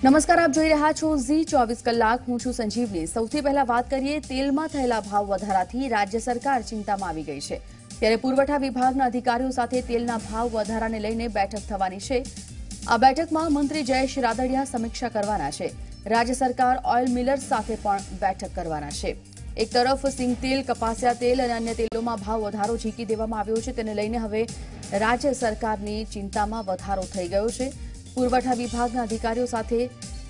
નમસ્કાર, આપ જોઈ રહ્યા છો ઝી 24 કલાક. હું છું સંજીવની. સૌથી પહેલા વાત કરીએ તેલમાં થયેલા ભાવ વધારાથી રાજ્ય સરકાર ચિંતામાં આવી ગઈ છે. ત્યારે પુરવઠા વિભાગના અધિકારીઓ સાથે તેલના ભાવ વધારાને લઈને બેઠક થવાની છે. આ બેઠકમાં મંત્રી જયેશ રાદડિયા સમીક્ષા કરવાના છે. રાજ્ય સરકાર ઓઇલ મિલર્સ સાથે પણ બેઠક કરવાના છે. એક તરફ સિંગ તેલ, કપાસિયા તેલ અને અન્ય તેલોમાં ભાવ વધારો ઝીકી દેવામાં આવ્યો છે. તેને લઈને હવે રાજ્ય સરકારની ચિંતામાં વધારો થઈ ગયો છે. પુરવઠા વિભાગના અધિકારીઓ સાથે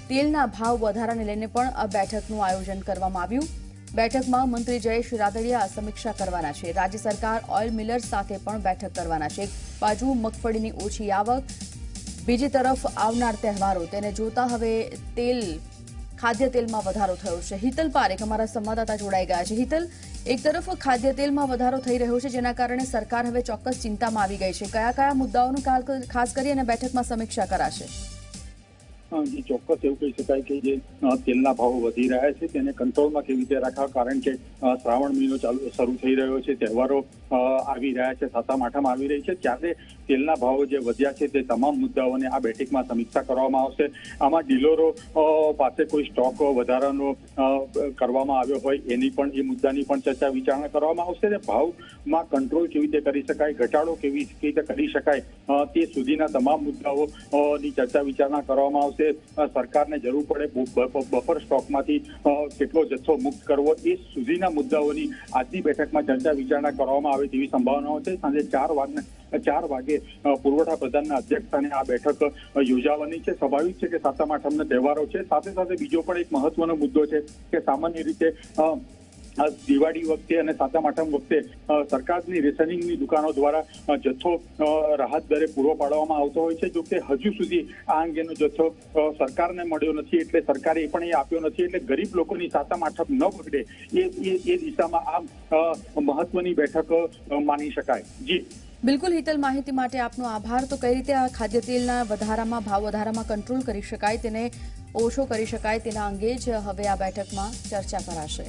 તેલના ભાવ વધારાને લઈને પણ આ બેઠકનું આયોજન કરવામાં આવ્યું. બેઠકમાં મંત્રી જયેશ રાદડિયા સમીક્ષા કરવાના છે. રાજ્ય સરકાર ઓઇલ મિલર્સ સાથે પણ બેઠક કરવાના છે. એક બાજુ મગફળીની ઓછી આવક, બીજી તરફ આવનાર તહેવારો, તેને જોતા હવે ખાદ્ય તેલમાં વધારો થયો છે. હિતલ પારેખ અમારા સંવાદદાતા જોડાઈ ગયા છે. હિતલ, એક તરફ ખાદ્ય તેલમાં વધારો થઈ રહ્યો છે, જેના કારણે સરકાર હવે ચોક્કસ ચિંતામાં આવી ગઈ છે. કયા કયા મુદ્દાઓનું ખાસ કરી અને બેઠકમાં સમીક્ષા કરાશે? ચોક્કસ એવું કહી શકાય કે જે તેલના ભાવો વધી રહ્યા છે તેને કંટ્રોલમાં કેવી રીતે રાખવા, કારણ કે શ્રાવણ મહિનો શરૂ થઈ રહ્યો છે, તહેવારો આવી રહ્યા છે, સાતમ આઠમ આવી રહી છે, ત્યારે તેલના ભાવો જે વધ્યા છે તે તમામ મુદ્દાઓને આ બેઠકમાં સમીક્ષા કરવામાં આવશે. આમાં ડીલરો પાસે કોઈ સ્ટોક વધારાનો કરવામાં આવ્યો હોય એની પણ, એ મુદ્દાની પણ ચર્ચા વિચારણા કરવામાં આવશે. અને ભાવમાં કંટ્રોલ કેવી રીતે કરી શકાય, ઘટાડો કેવી રીતે કરી શકાય, તે સુધીના તમામ મુદ્દાઓની ચર્ચા વિચારણા કરવામાં આવશે. સરકારને જરૂર પડે બફર સ્ટોકમાંથી કેટલો જથ્થો મુક્ત કરવો, એ સુધીના મુદ્દાઓની આજની બેઠકમાં ચર્ચા વિચારણા કરવામાં આવે તેવી સંભાવનાઓ છે. સાંજે 4 વાગે પુરવઠા પ્રધાનના અધ્યક્ષસ્થાને આ બેઠક યોજાવાની છે. સ્વાભાવિક છે કે સાતમ આઠમના તહેવારો છે, સાથે સાથે બીજો પણ એક મહત્વનો મુદ્દો છે કે સામાન્ય રીતે દિવાળી વખતે અને સાતમ આઠમ વખતે સરકારની રેશનિંગની દુકાનો દ્વારા જથ્થો રાહત દરે પૂરો પાડવામાં આવતો હોય છે. જો કે હજુ સુધી આ અંગેનો જથ્થો સરકારને મળ્યો નથી, એટલે સરકારે એ પણ એ આપ્યો નથી. એટલે ગરીબ લોકોની સાતમ આઠમ ન બગડે એ દિશામાં આ મહત્વની બેઠક માની શકાય. જી બિલકુલ હિતલ, માહિતી માટે આપનો આભાર. તો કઈ રીતે આ ખાદ્ય તેલના ભાવ વધારામાં કંટ્રોલ કરી શકાય, તેને ઓછો કરી શકાય, તેના અંગે જ હવે આ બેઠકમાં ચર્ચા કરાશે.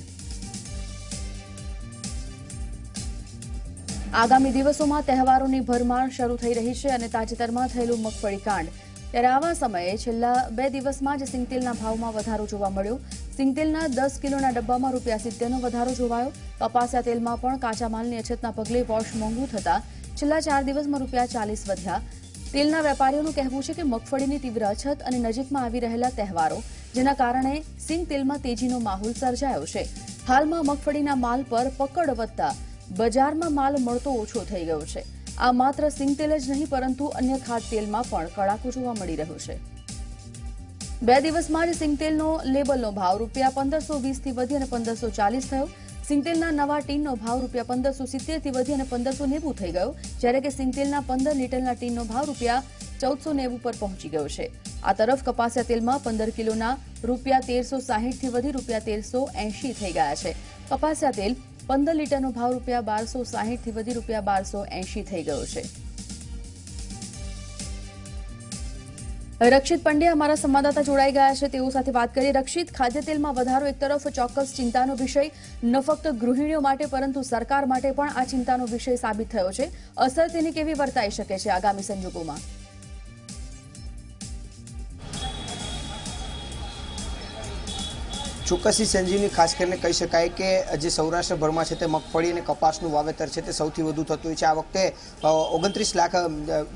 આગામી દિવસોમાં તહેવારોની ભરમાર શરૂ થઈ રહી છે અને તાજેતરમાં થયેલું મગફળી કાંડ, ત્યારે આવા સમયે છેલ્લા 2 દિવસમાં જ સિંગતેલના ભાવમાં વધારો જોવા મળ્યો. સિંગતેલના 10 કિલોના ડબ્બામાં ₹70નો વધારો જોવાયો. કપાસિયા તેલમાં પણ કાચા માલની અછતના પગલે વોશ મોંઘું થતા છેલ્લા 4 દિવસમાં ₹40 વધ્યા. તેલના વેપારીઓનું કહેવું છે કે મગફળીની તીવ્ર અછત અને નજીકમાં આવી રહેલા તહેવારો, જેના કારણે સિંગતેલમાં તેજીનો માહોલ સર્જાયો છે. હાલમાં મગફળીના માલ પર પકડ વધતા બજારમાં માલ મળતો ઓછો થઈ ગયો છે. આ માત્ર સિંગતેલ જ નહીં, પરંતુ અન્ય ખાદ્યતેલમાં પણ કડાકો જોવા મળી રહ્યો છે. 2 દિવસમાં જ સિંગતેલનો લેબલનો ભાવ ₹1520 થી વધી અને 1540 થયો. સિંગતેલના નવા ટીનનો ભાવ ₹1570 થી વધી અને 1590 થઈ ગયો, જ્યારે કે સિંગતેલના 15 લીટરના ટીનનો ભાવ ₹1490 પર પહોંચી ગયો છે. આ તરફ કપાસિયા તેલમાં 15 કિલોના ₹1360 થી વધી ₹1380 થઈ ગયા છે. કપાસિયા તેલ 15 લીટરનો ભાવ ₹1260 થી વધી ₹1280 થઈ ગયો છે. રક્ષિત પંડ્યા અમારા સંવાદદાતા જોડાઈ ગયા છે, તેઓ સાથે વાત કરીએ. રક્ષિત, ખાદ્ય તેલમાં વધારો એક તરફ ચોક્કસ ચિંતાનો વિષય, ન ફક્ત ગૃહિણીઓ માટે પરંતુ સરકાર માટે પણ આ ચિંતાનો વિષય સાબિત થયો છે. અસર તેની કેવી વર્તાઈ શકે છે આગામી સંજોગોમાં? ચોક્કસી સંજીવની, ખાસ કરીને કહી શકાય કે જે સૌરાષ્ટ્રભરમાં છે તે મગફળી અને કપાસનું વાવેતર છે તે સૌથી વધુ થતું હોય છે. આ વખતે 29 લાખ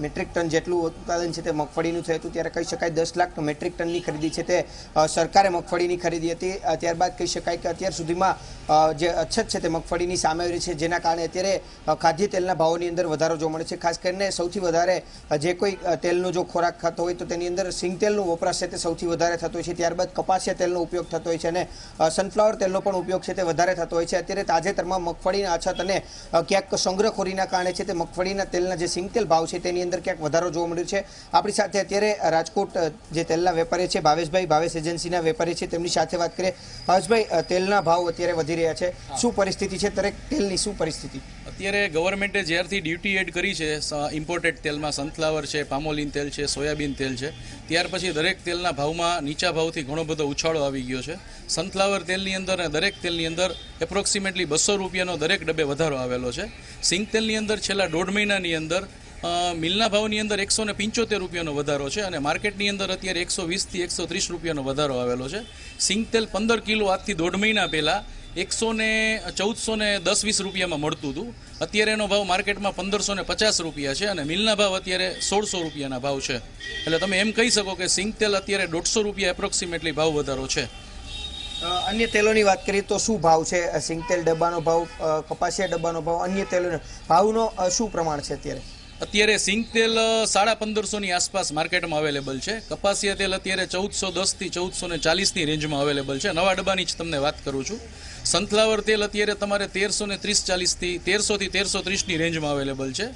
મેટ્રિક ટન જેટલું ઉત્પાદન છે તે મગફળીનું થયું હતું. ત્યારે કહી શકાય 10 લાખ મેટ્રિક ટનની ખરીદી છે તે સરકારે મગફળીની ખરીદી હતી. ત્યારબાદ કહી શકાય કે અત્યાર સુધીમાં જે અછત છે તે મગફળીની સામે આવી છે, જેના કારણે અત્યારે ખાદ્ય તેલના ભાવોની અંદર વધારો જોવા મળે છે. ખાસ કરીને સૌથી વધારે જે કોઈ તેલનો જો ખોરાક ખાતો હોય તો તેની અંદર સિંગતેલનો વપરાશ છે તે સૌથી વધારે થતો હોય છે. ત્યારબાદ કપાસિયા તેલનો ઉપયોગ થતો હોય છે અને સનફ્લાવર તેલનો પણ ઉપયોગ છે તે વધારે થતો હોય છે. અત્યારે તાજેતરમાં મગફળીના અછત અને ક્યાંક સંગ્રહખોરીના કારણે છે તે મગફળીના તેલના જે સિંગતેલ ભાવ છે તેની અંદર ક્યાંક વધારો જોવા મળ્યો છે. આપણી સાથે અત્યારે રાજકોટ જે તેલના વેપારી છે ભાવેશ એજન્સીના વેપારી છે, તેમની સાથે વાત કરીએ. ભાવેશભાઈ, તેલના ભાવ અત્યારે વધી રહ્યા છે, શું પરિસ્થિતિ છે? દરેક તેલની શું પરિસ્થિતિ? અત્યારે ગવર્મેન્ટે જ્યારથી ડ્યુટી એડ કરી છે ઇમ્પોર્ટેડ તેલમાં, સનફ્લાવર છે, પામોલિન તેલ છે, સોયાબીન તેલ છે, ત્યાર પછી દરેક તેલના ભાવમાં નીચા ભાવથી ઘણો બધો ઉછાળો આવી ગયો છે. સનફ્લાવર તેલની અંદર અને દરેક તેલની અંદર એપ્રોક્સિમેટલી ₹200નો દરેક ડબ્બે વધારો આવેલો છે. સિંગ તેલની અંદર છેલ્લા 1.5 મહિનાની અંદર મિલના ભાવની અંદર 175 રૂપિયાનો વધારો છે અને માર્કેટની અંદર અત્યારે 120 થી 130 રૂપિયાનો વધારો આવેલો છે. સિંગ તેલ 15 કિલો આજથી 1.5 મહિના પહેલા 1410-20 રૂપિયામાં મળતું હતું. અત્યારે એનો ભાવ માર્કેટમાં 1550 રૂપિયા છે અને મિલના ભાવ અત્યારે 1600 રૂપિયાના ભાવ છે. એટલે તમે એમ કહી શકો કે સિંગ તેલ અત્યારે 150 રૂપિયા એપ્રોક્સિમેટલી ભાવ વધારો છે. અન્ય તેલોની વાત કરીએ તો શું ભાવ છે? સિંગ તેલ ડબ્બાનો ભાવ, કપાસિયા ડબ્બાનો ભાવ, અન્ય તેલોનો ભાવનો શું પ્રમાણ છે અત્યારે? અત્યારે સિંગ તેલ 1550 ની આસપાસ માર્કેટમાં અવેલેબલ છે. કપાસિયા તેલ અત્યારે 1410 થી 1440 ની રેન્જમાં અવેલેબલ છે. નવા ડબ્બાની જ તમને વાત કરું છું. સનફ્લાવર તેલ અત્યારે તમારે 1330 થી 1330 ની રેન્જમાં અવેલેબલ છે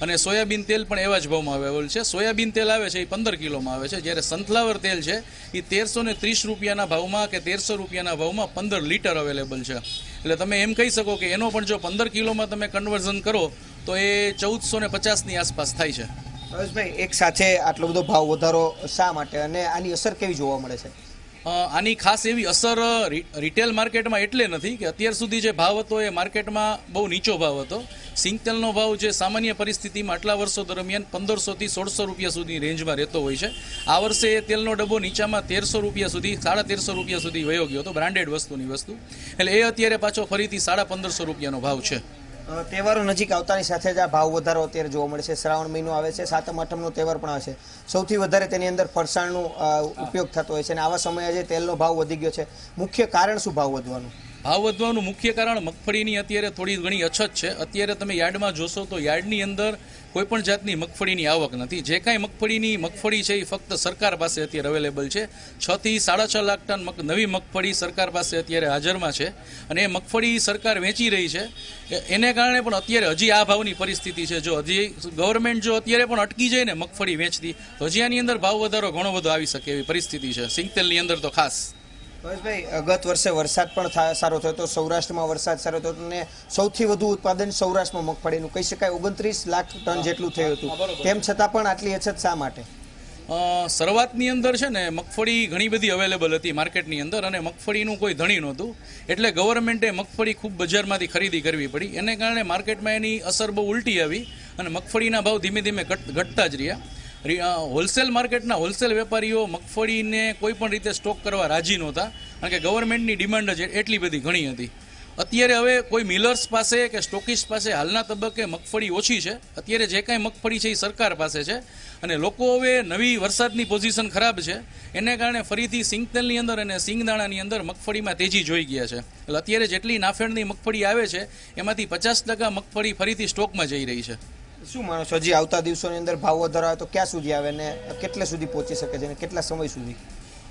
અને સોયાબીન તેલ પણ એવા જ ભાવમાં અવેલેબલ છે. સોયાબીન તેલ આવે છે એ 15 કિલોમાં આવે છે, જ્યારે સનફ્લાવર તેલ છે એ 1330 રૂપિયાના ભાવમાં કે 1300 રૂપિયાના ભાવમાં 15 લીટર અવેલેબલ છે. એટલે તમે એમ કહી શકો કે એનો પણ જો 15 કિલોમાં તમે કન્વર્ઝન કરો તો એ 1450 ની આસપાસ થાય છે. હરેશભાઈ, એક સાથે આટલો બધો ભાવ વધારો શા માટે અને આની અસર કેવી જોવા મળે છે? આની ખાસ એવી અસર રિટેલ માર્કેટમાં એટલે નથી કે અત્યાર સુધી જે ભાવ હતો એ માર્કેટમાં બહુ નીચો ભાવ હતો. સિંગ તેલનો ભાવ જે સામાન્ય પરિસ્થિતિમાં આટલા વર્ષો દરમિયાન 1500 થી 1600 રૂપિયા સુધી રેન્જમાં રહેતો હોય છે. આ વર્ષે એ તેલનો ડબ્બો નીચામાં 1300 રૂપિયા સુધી 1350 રૂપિયા સુધી વયો ગયો હતો, બ્રાન્ડેડ વસ્તુની વસ્તુ. એટલે એ અત્યારે પાછો ફરીથી 1550 રૂપિયાનો ભાવ છે. તહેવારો નજીક આવતાની સાથે જ આ ભાવ વધારો અત્યારે જોવા મળે છે. શ્રાવણ મહિનો આવે છે, સાતમ આઠમનો તહેવાર પણ આવે છે. સૌથી વધારે તેની અંદર ફરસાણનો ઉપયોગ થતો હોય છે અને આવા સમયે જે તેલનો ભાવ વધી ગયો છે, મુખ્ય કારણ શું ભાવ વધવાનું? ભાવ વધવાનું મુખ્ય કારણ મગફળીની અત્યારે થોડી ઘણી અછત છે. અત્યારે તમે યાર્ડમાં જોશો તો યાર્ડની અંદર કોઈ પણ જાતની મગફળીની આવક નથી. જે કાંઈ મગફળી છે એ ફક્ત સરકાર પાસે અત્યારે અવેલેબલ છે. 6 થી 6.5 લાખ ટન નવી મગફળી સરકાર પાસે અત્યારે હાજરમાં છે અને એ મગફળી સરકાર વેચી રહી છે. એને કારણે પણ અત્યારે હજી આ ભાવની પરિસ્થિતિ છે. જો હજી ગવર્મેન્ટ જો અત્યારે પણ અટકી જાય ને મગફળી વેચતી, તો હજી આની અંદર ભાવ વધારો ઘણો બધો આવી શકે એવી પરિસ્થિતિ છે, સિંગ તેલની અંદર તો ખાસ. ભાઈ, ગત વર્ષે વરસાદ પણ સારો થયો હતો, સૌરાષ્ટ્રમાં વરસાદ સારો થયો હતો અને સૌથી વધુ ઉત્પાદન સૌરાષ્ટ્રમાં મગફળીનું કહી શકાય 29 લાખ ટન જેટલું થયું હતું. તેમ છતાં પણ આટલી અછત શા માટે? શરૂઆતની અંદર છે ને મગફળી ઘણી બધી અવેલેબલ હતી માર્કેટની અંદર અને મગફળીનું કોઈ ધણી નહોતું. એટલે ગવર્મેન્ટે મગફળી ખૂબ બજારમાંથી ખરીદી કરવી પડી. એને કારણે માર્કેટમાં એની અસર બહુ ઉલટી આવી અને મગફળીના ભાવ ધીમે ધીમે ઘટતા જ રહ્યા. હોલસેલ માર્કેટના હોલસેલ વેપારીઓ મગફળીને કોઈ પણ રીતે સ્ટોક કરવા રાજી નહોતા, કારણ કે ગવર્મેન્ટની ડિમાન્ડ જ એટલી બધી ઘણી હતી. અત્યારે હવે કોઈ મિલર્સ પાસે કે સ્ટોકિસ્ટ પાસે હાલના તબક્કે મગફળી ઓછી છે. અત્યારે જે કાંઈ મગફળી છે એ સરકાર પાસે છે અને લોકો હવે નવી વરસાદની પોઝિશન ખરાબ છે, એને કારણે ફરીથી સિંગ તેલની અંદર અને સિંગદાણાની અંદર મગફળીમાં તેજી જોઈ ગયા છે. એટલે અત્યારે જેટલી નાફેડની મગફળી આવે છે એમાંથી 50% મગફળી ફરીથી સ્ટોકમાં જઈ રહી છે. શું માનો છો, હજી આવતા દિવસોની અંદર ભાવ વધારો આવે તો ક્યાં સુધી આવે ને કેટલે સુધી પહોંચી શકે છે અને કેટલા સમય સુધી?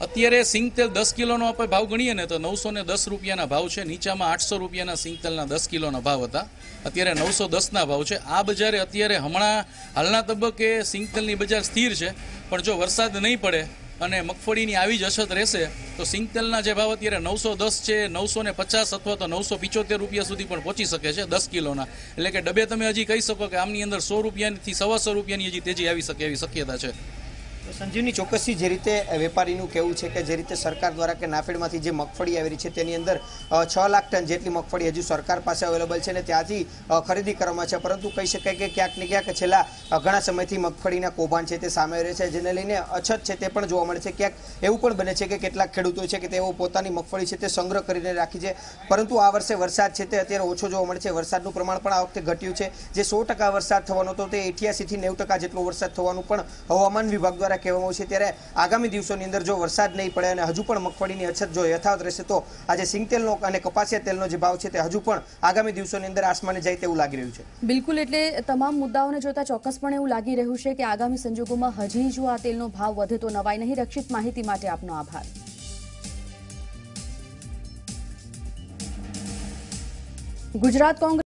અત્યારે સિંગ તેલ 10 કિલોનો આપણે ભાવ ગણીએ ને તો 910 રૂપિયાના ભાવ છે. નીચામાં 800 રૂપિયાના સિંગ તેલના 10 કિલોના ભાવ હતા, અત્યારે 910ના ભાવ છે. આ બજારે અત્યારે હાલના તબક્કે સિંગ તેલની બજાર સ્થિર છે, પણ જો વરસાદ નહીં પડે અને મગફળીની આવી જ અછત રહેશે તો સિંગ તેલના જે ભાવ અત્યારે 910 છે, 950 અથવા તો 975 રૂપિયા સુધી પણ પહોંચી શકે છે 10 કિલોના. એટલે કે ડબે તમે હજી કહી શકો કે આમની અંદર 100 રૂપિયાથી 125 રૂપિયાની હજી તેજી આવી શકે એવી શક્યતા છે. સંજીવની, ચોક્કસથી જે રીતે વેપારીનું કહેવું છે કે જે રીતે સરકાર દ્વારા કે નાફેડમાંથી જે મગફળી આવી રહી છે તેની અંદર 6 લાખ ટન જેટલી મગફળી હજુ સરકાર પાસે અવેલેબલ છે અને ત્યાંથી ખરીદી કરવામાં છે, પરંતુ કહી શકાય કે ક્યાંક ને ક્યાંક છેલ્લા ઘણા સમયથી મગફળીના કૌભાંડ છે તે સામે રહે છે, જેને લઈને અછત છે તે પણ જોવા મળે છે. ક્યાંક એવું પણ બને છે કે કેટલાક ખેડૂતો છે કે તેઓ પોતાની મગફળી છે તે સંગ્રહ કરીને રાખી છે, પરંતુ આ વર્ષે વરસાદ છે તે અત્યારે ઓછો જોવા મળે છે. વરસાદનું પ્રમાણ પણ આ વખતે ઘટ્યું છે. જે 100% વરસાદ થવાનો હતો તે 88 થી 90% જેટલો વરસાદ થવાનું પણ હવામાન વિભાગ દ્વારા કહેવામાં આવ્યું છે. ત્યારે આગામી દિવસોની અંદર જો વરસાદ નહીં પડે અને હજુ પણ મગફળીની અછત જો યથાવત રહેશે તો આજે સિંગ તેલનો અને કપાસિયા તેલનો જે ભાવ છે તે હજુ પણ આગામી દિવસોની અંદર આસમાને જાય તેવું લાગી રહ્યું છે. બિલકુલ, એટલે તમામ મુદ્દાઓને જોતા ચોક્કસપણે એવું લાગી રહ્યું છે કે આગામી સંજોગોમાં હજી જો આ તેલનો ભાવ વધે તો નવાઈ નહીં. રક્ષિત, માહિતી માટે આપનો આભાર. ગુજરાત કોંગ્રેસ